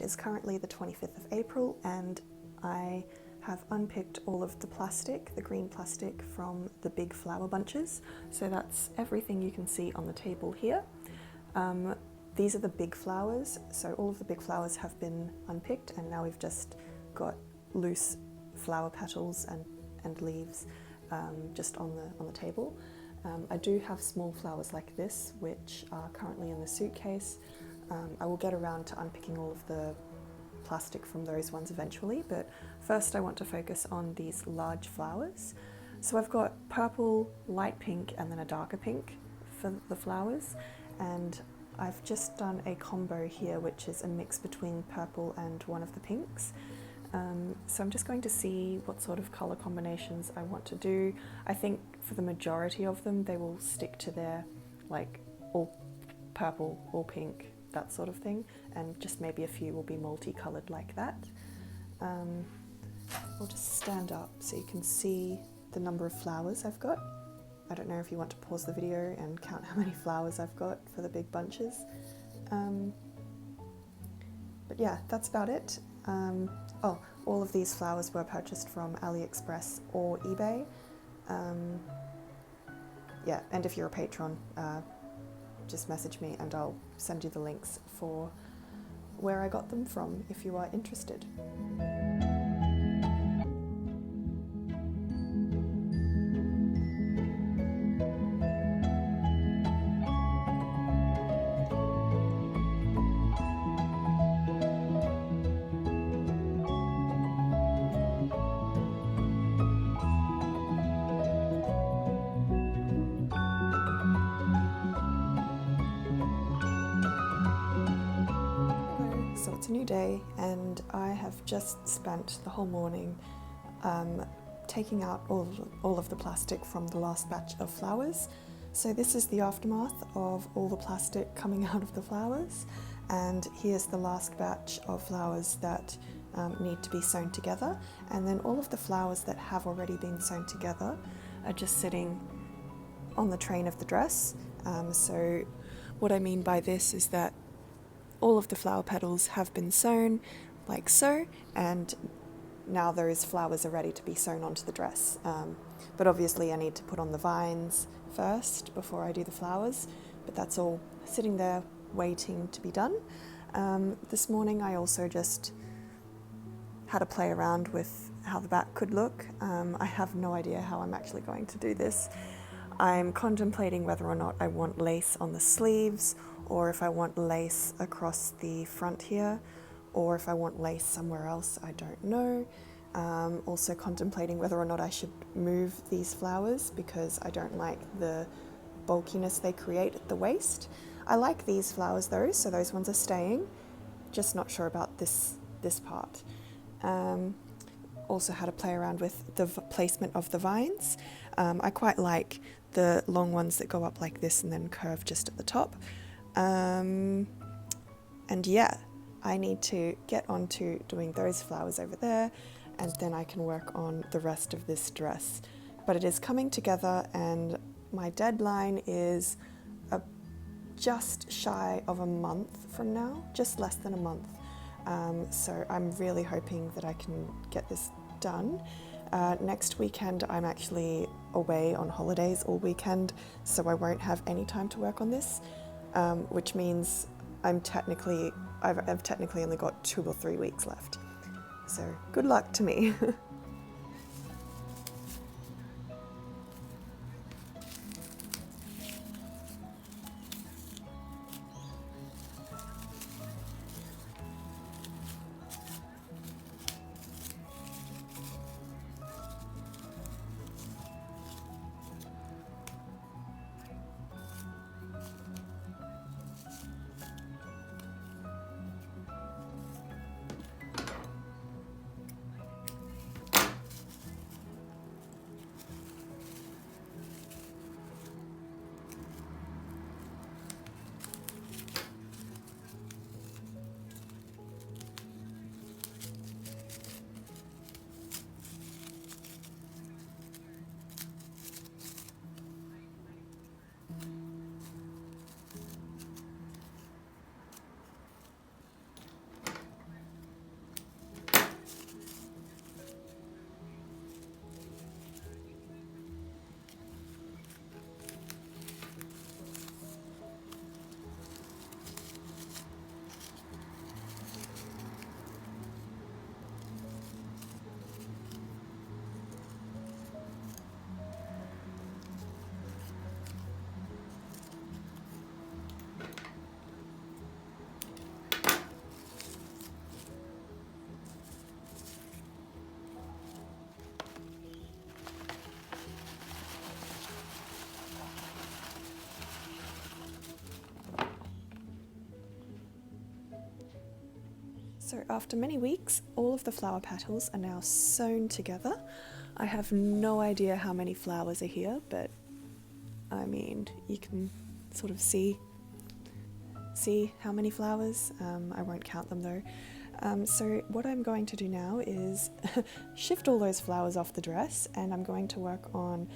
is currently the 25th of April and I have unpicked all of the plastic, the green plastic from the big flower bunches. So that's everything you can see on the table here. These are the big flowers, so all of the big flowers have been unpicked and now we've just got loose flower petals and leaves just on the table. I do have small flowers like this which are currently in the suitcase. I will get around to unpicking all of the plastic from those ones eventually, but first I want to focus on these large flowers. So I've got purple, light pink and then a darker pink for the flowers, and I've just done a combo here which is a mix between purple and one of the pinks. So I'm just going to see what sort of colour combinations I want to do. I think for the majority of them they will stick to their like all purple, all pink, that sort of thing, and just maybe a few will be multicoloured like that. I'll just stand up so you can see the number of flowers I've got. I don't know if you want to pause the video and count how many flowers I've got for the big bunches. But yeah, that's about it. Oh, all of these flowers were purchased from AliExpress or eBay. Yeah, and if you're a patron, just message me and I'll send you the links for where I got them from if you are interested. So it's a new day and I have just spent the whole morning taking out all of the plastic from the last batch of flowers. So this is the aftermath of all the plastic coming out of the flowers, and here's the last batch of flowers that need to be sewn together, and then all of the flowers that have already been sewn together are just sitting on the train of the dress. So what I mean by this is that all of the flower petals have been sewn like so, and now those flowers are ready to be sewn onto the dress. But obviously I need to put on the vines first before I do the flowers, but that's all sitting there waiting to be done. This morning I also just had a play around with how the back could look. I have no idea how I'm actually going to do this. I'm contemplating whether or not I want lace on the sleeves, or if I want lace across the front here, or if I want lace somewhere else, I don't know. Also contemplating whether or not I should move these flowers because I don't like the bulkiness they create at the waist. I like these flowers though, so those ones are staying. Just not sure about this part. Also had to play around with the placement of the vines. I quite like the long ones that go up like this and then curve just at the top. And yeah, I need to get onto doing those flowers over there, and then I can work on the rest of this dress. But it is coming together and my deadline is just shy of a month from now, just less than a month. So I'm really hoping that I can get this done. Next weekend I'm actually away on holidays all weekend, so I won't have any time to work on this, which means I've technically only got 2 or 3 weeks left. So good luck to me. So after many weeks, all of the flower petals are now sewn together. I have no idea how many flowers are here, but I mean, you can sort of see how many flowers. I won't count them though. So what I'm going to do now is shift all those flowers off the dress, and I'm going to work on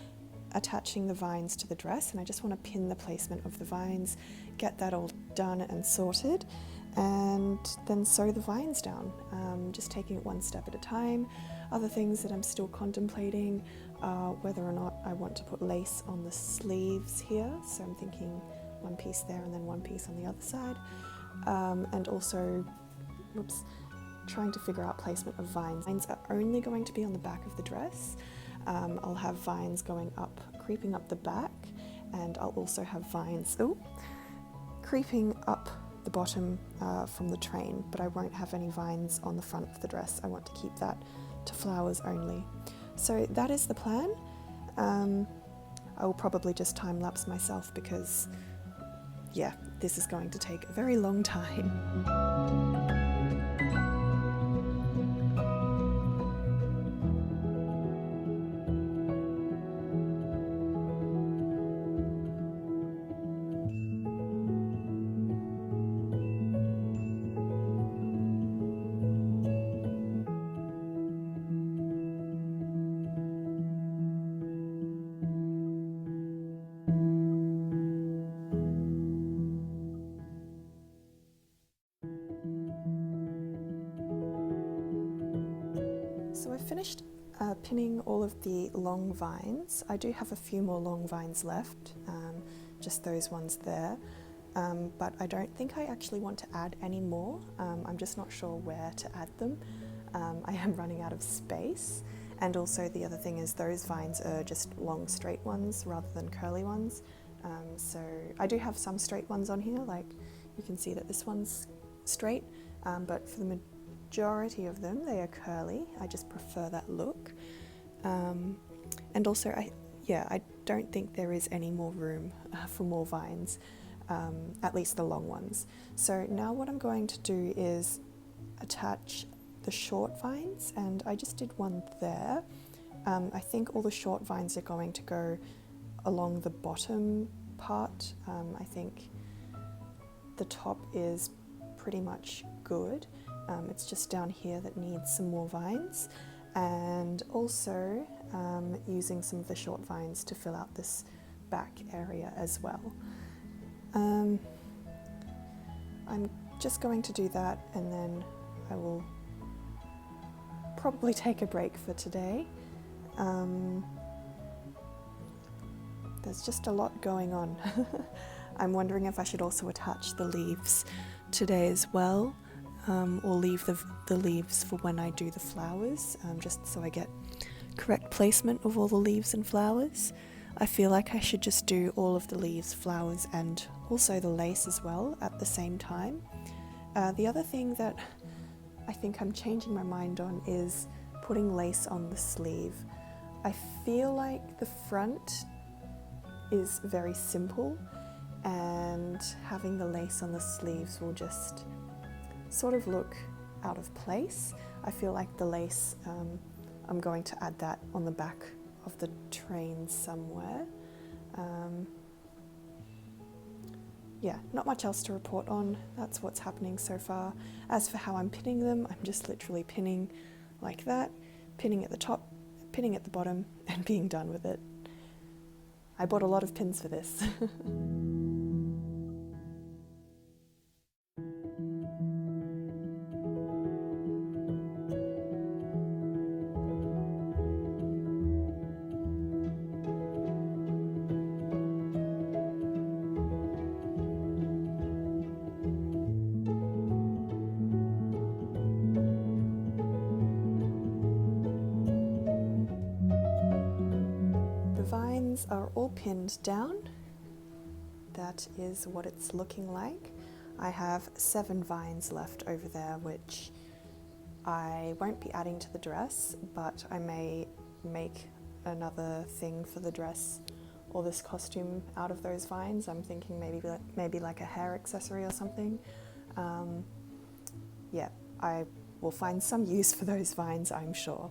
attaching the vines to the dress, and I just want to pin the placement of the vines, get that all done and sorted, and then sew the vines down, just taking it one step at a time. Other things that I'm still contemplating are whether or not I want to put lace on the sleeves here, so I'm thinking one piece there and then one piece on the other side, and also trying to figure out placement of vines. Vines are only going to be on the back of the dress. I'll have vines going up, creeping up the back, and I'll also have vines creeping up the bottom from the train, but I won't have any vines on the front of the dress. I want to keep that to flowers only. So that is the plan. I will probably just time-lapse myself because, yeah, this is going to take a very long time. So I've finished pinning all of the long vines. I do have a few more long vines left, just those ones there, but I don't think I actually want to add any more. I'm just not sure where to add them. I am running out of space, and also the other thing is those vines are just long straight ones rather than curly ones. So I do have some straight ones on here, like you can see that this one's straight, but for the majority of them they are curly. I just prefer that look, and also I don't think there is any more room for more vines, at least the long ones. So now what I'm going to do is attach the short vines, and I just did one there. I think all the short vines are going to go along the bottom part. I think the top is pretty much good. It's just down here that needs some more vines, and also using some of the short vines to fill out this back area as well. I'm just going to do that, and then I will probably take a break for today. There's just a lot going on. I'm wondering if I should also attach the leaves today as well, or leave the leaves for when I do the flowers, just so I get correct placement of all the leaves and flowers. I feel like I should just do all of the leaves, flowers, and also the lace as well at the same time. The other thing that I think I'm changing my mind on is putting lace on the sleeve. I feel like the front is very simple, and having the lace on the sleeves will just sort of look out of place. I feel like the lace, I'm going to add that on the back of the train somewhere. Yeah, not much else to report on. That's what's happening so far. As for how I'm pinning them, I'm just literally pinning like that, pinning at the top, pinning at the bottom, and being done with it. I bought a lot of pins for this. The vines are all pinned down. That is what it's looking like. I have 7 vines left over there, which I won't be adding to the dress, but I may make another thing for the dress or this costume out of those vines. I'm thinking maybe like a hair accessory or something. Yeah, I will find some use for those vines, I'm sure.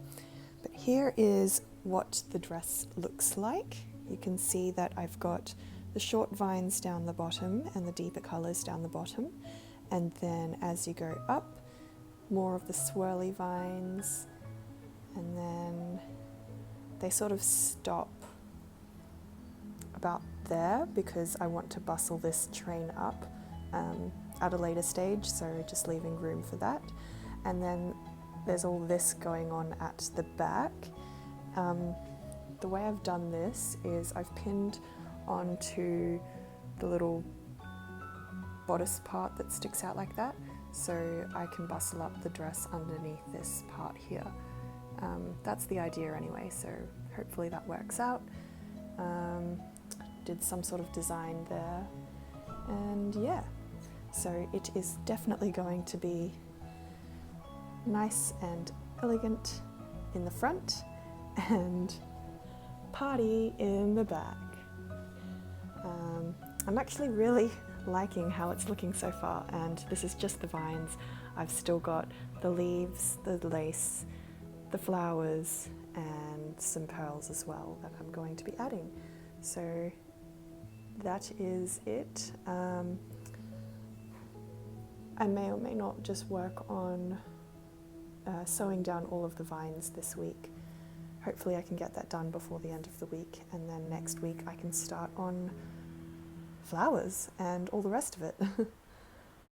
But here is what the dress looks like. You can see that I've got the short vines down the bottom and the deeper colours down the bottom. And then as you go up, more of the swirly vines, and then they sort of stop about there because I want to bustle this train up at a later stage, so just leaving room for that. And then there's all this going on at the back. The way I've done this is I've pinned onto the little bodice part that sticks out like that, so I can bustle up the dress underneath this part here. That's the idea anyway, so hopefully that works out. Did some sort of design there, and yeah, so it is definitely going to be nice and elegant in the front and party in the back. I'm actually really liking how it's looking so far, and this is just the vines. I've still got the leaves, the lace, the flowers, and some pearls as well that I'm going to be adding. So that is it. I may or may not just work on sewing down all of the vines this week. Hopefully I can get that done before the end of the week, and then next week I can start on flowers and all the rest of it.